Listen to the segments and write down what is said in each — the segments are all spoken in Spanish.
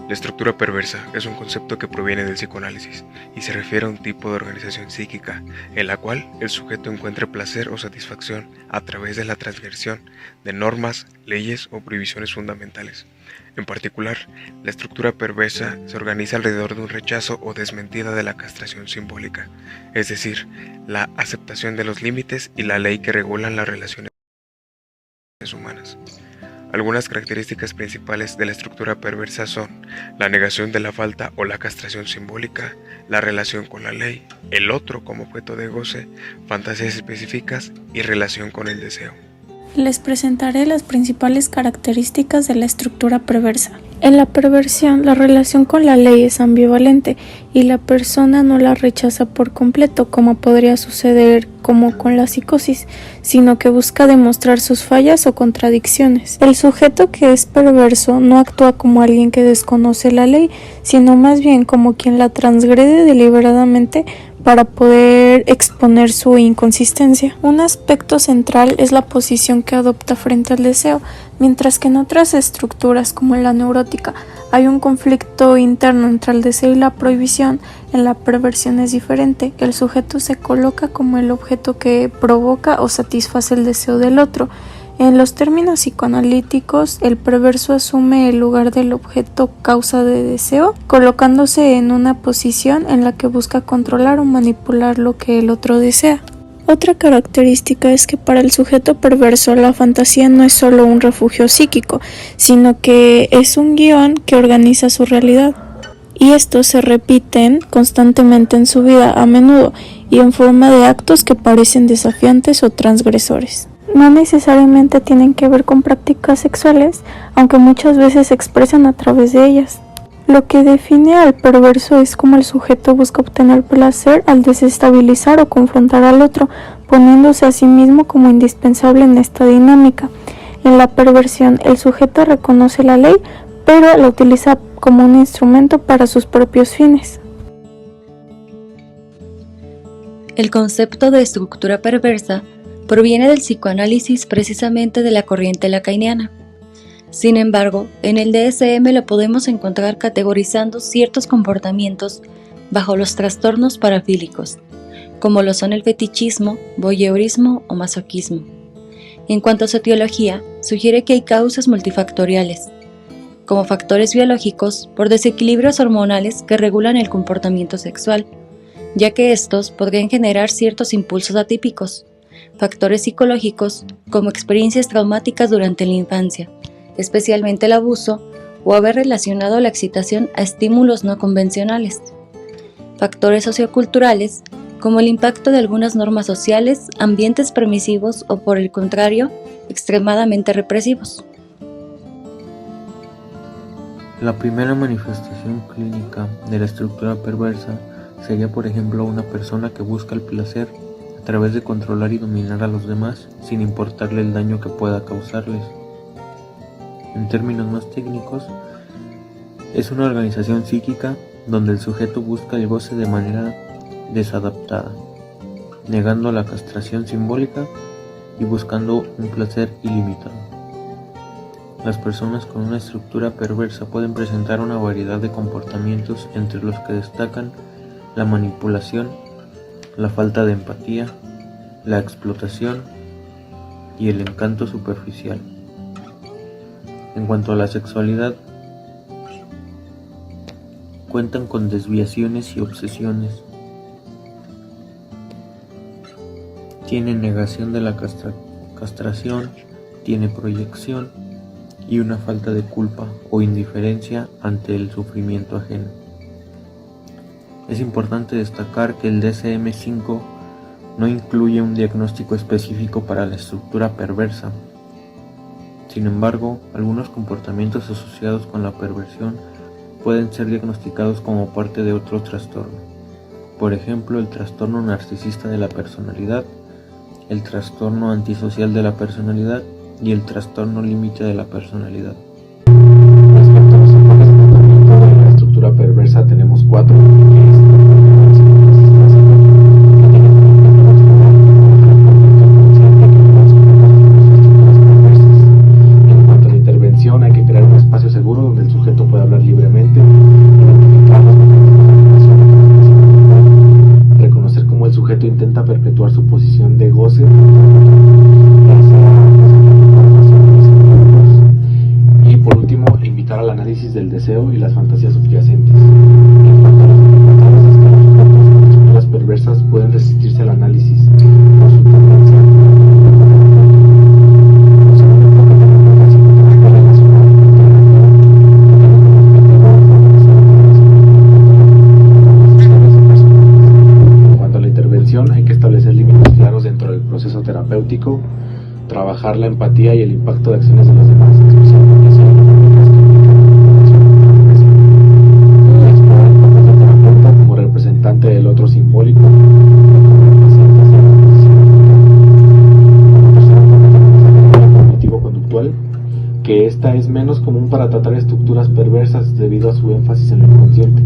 La estructura perversa es un concepto que proviene del psicoanálisis y se refiere a un tipo de organización psíquica en la cual el sujeto encuentra placer o satisfacción a través de la transgresión de normas, leyes o prohibiciones fundamentales. En particular, la estructura perversa se organiza alrededor de un rechazo o desmentida de la castración simbólica, es decir, la aceptación de los límites y la ley que regulan las relaciones humanas. Algunas características principales de la estructura perversa son la negación de la falta o la castración simbólica, la relación con la ley, el otro como objeto de goce, fantasías específicas y relación con el deseo. Les presentaré las principales características de la estructura perversa. En la perversión, la relación con la ley es ambivalente y la persona no la rechaza por completo, como podría suceder como con la psicosis, sino que busca demostrar sus fallas o contradicciones. El sujeto que es perverso no actúa como alguien que desconoce la ley, sino más bien como quien la transgrede deliberadamente para poder exponer su inconsistencia. Un aspecto central es la posición que adopta frente al deseo, mientras que en otras estructuras como en la neurótica hay un conflicto interno entre el deseo y la prohibición. En la perversión es diferente, el sujeto se coloca como el objeto que provoca o satisface el deseo del otro. En los términos psicoanalíticos, el perverso asume el lugar del objeto causa de deseo, colocándose en una posición en la que busca controlar o manipular lo que el otro desea. Otra característica es que para el sujeto perverso la fantasía no es solo un refugio psíquico, sino que es un guión que organiza su realidad. Y estos se repiten constantemente en su vida, a menudo, y en forma de actos que parecen desafiantes o transgresores. No necesariamente tienen que ver con prácticas sexuales, aunque muchas veces se expresan a través de ellas. Lo que define al perverso es cómo el sujeto busca obtener placer al desestabilizar o confrontar al otro, poniéndose a sí mismo como indispensable en esta dinámica. En la perversión, el sujeto reconoce la ley, pero la utiliza como un instrumento para sus propios fines. El concepto de estructura perversa proviene del psicoanálisis, precisamente de la corriente lacaniana. Sin embargo, en el DSM lo podemos encontrar categorizando ciertos comportamientos bajo los trastornos parafílicos, como lo son el fetichismo, voyeurismo o masoquismo. En cuanto a su etiología, sugiere que hay causas multifactoriales, como factores biológicos por desequilibrios hormonales que regulan el comportamiento sexual, ya que estos podrían generar ciertos impulsos atípicos, factores psicológicos como experiencias traumáticas durante la infancia, especialmente el abuso o haber relacionado la excitación a estímulos no convencionales, factores socioculturales como el impacto de algunas normas sociales, ambientes permisivos o por el contrario, extremadamente represivos. La primera manifestación clínica de la estructura perversa sería, por ejemplo, una persona que busca el placer a través de controlar y dominar a los demás sin importarle el daño que pueda causarles. En términos más técnicos, es una organización psíquica donde el sujeto busca el goce de manera desadaptada, negando la castración simbólica y buscando un placer ilimitado. Las personas con una estructura perversa pueden presentar una variedad de comportamientos, entre los que destacan la manipulación, la falta de empatía, la explotación y el encanto superficial. En cuanto a la sexualidad, cuentan con desviaciones y obsesiones. Tiene negación de la castración, tiene proyección y una falta de culpa o indiferencia ante el sufrimiento ajeno. Es importante destacar que el DSM-5 no incluye un diagnóstico específico para la estructura perversa. Sin embargo, algunos comportamientos asociados con la perversión pueden ser diagnosticados como parte de otro trastorno. Por ejemplo, el trastorno narcisista de la personalidad, el trastorno antisocial de la personalidad y el trastorno límite de la personalidad. Respecto a los enfoques de tratamiento de la estructura perversa, tenemos 4. En cuanto a la intervención, hay que crear un espacio seguro donde el sujeto pueda hablar libremente trabajar la empatía y el impacto de acciones de los demás, especialmente si hay dinámicas que implican la conexión y explorar el papel del terapeuta como representante del otro simbólico, y como el paciente hacia la posición afectiva. Como tercer enfoque tenemos la terapia cognitivo-conductual, que esta es menos común para tratar estructuras perversas debido a su énfasis en lo inconsciente,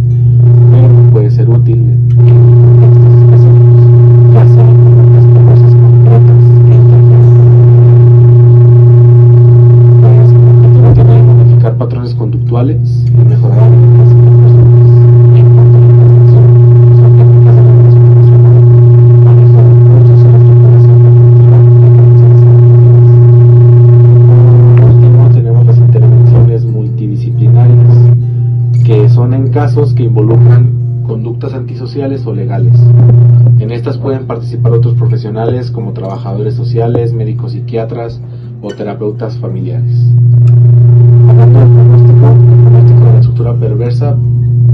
pero puede ser útil en contextos específicos, ya sea en conductas perversas concretas e interferentes con la realidad. Pues como objetivo tiene modificar patrones conductuales y mejorar habilidades interpersonales. En cuanto a la intervención, son técnicas de regulación emocional, manejo de impulsos y reestructuración cognitiva de creencias adaptativas. Por último, tenemos las intervenciones multidisciplinarias, que son en casos que involucran conductas antisociales o legales. En estas pueden participar otros profesionales como trabajadores sociales, médicos psiquiatras o terapeutas familiares. Hablando del pronóstico de la estructura perversa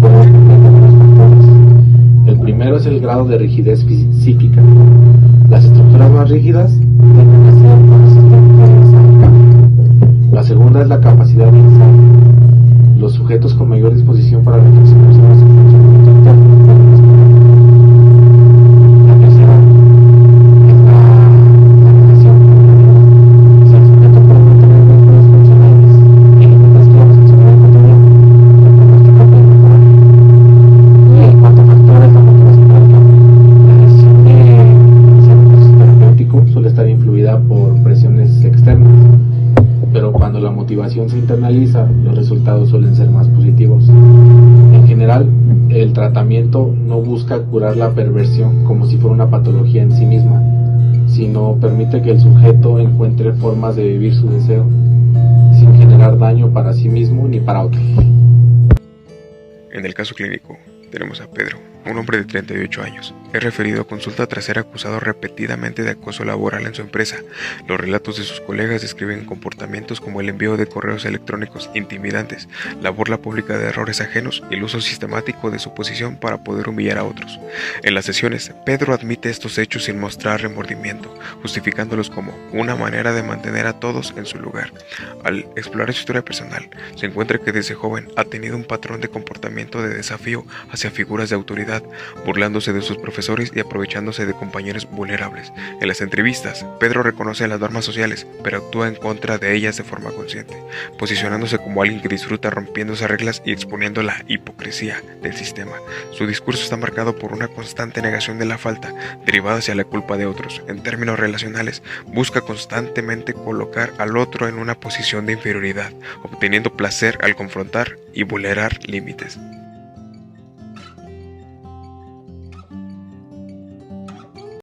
puede depender de varios factores. El primero es el grado de rigidez psíquica. Las estructuras más rígidas tienden a ser más resistentes al cambio. La segunda es la capacidad de ensayo. Los sujetos con mayor disposición para reflexionar sobre su funcionamiento interno pueden explorar mejor. La tercera es la relación con la realidad. Si el sujeto puede mantener vínculos funcionales y límites claros en su vida cotidiana, el pronóstico puede mejorar. Y el cuarto factor es la motivación para el cambio. La decisión de iniciar un proceso terapéutico suele estar influida por presiones externas, pero cuando la motivación se internaliza, los resultados suelen ser más positivos. En general, el tratamiento no busca curar la perversión como si fuera una patología en sí misma, sino permite que el sujeto encuentre formas de vivir su deseo, sin generar daño para sí mismo ni para otros. En el caso clínico, tenemos a Pedro, un hombre de 38 años. Es referido a consulta tras ser acusado repetidamente de acoso laboral en su empresa. Los relatos de sus colegas describen comportamientos como el envío de correos electrónicos intimidantes, la burla pública de errores ajenos y el uso sistemático de su posición para poder humillar a otros. En las sesiones, Pedro admite estos hechos sin mostrar remordimiento, justificándolos como una manera de mantener a todos en su lugar. Al explorar su historia personal, se encuentra que desde joven ha tenido un patrón de comportamiento de desafío hacia figuras de autoridad, burlándose de sus profesores y aprovechándose de compañeros vulnerables. En las entrevistas, Pedro reconoce las normas sociales, pero actúa en contra de ellas de forma consciente, posicionándose como alguien que disfruta rompiendo esas reglas y exponiendo la hipocresía del sistema. Su discurso está marcado por una constante negación de la falta, derivada hacia la culpa de otros. En términos relacionales, busca constantemente colocar al otro en una posición de inferioridad, obteniendo placer al confrontar y vulnerar límites.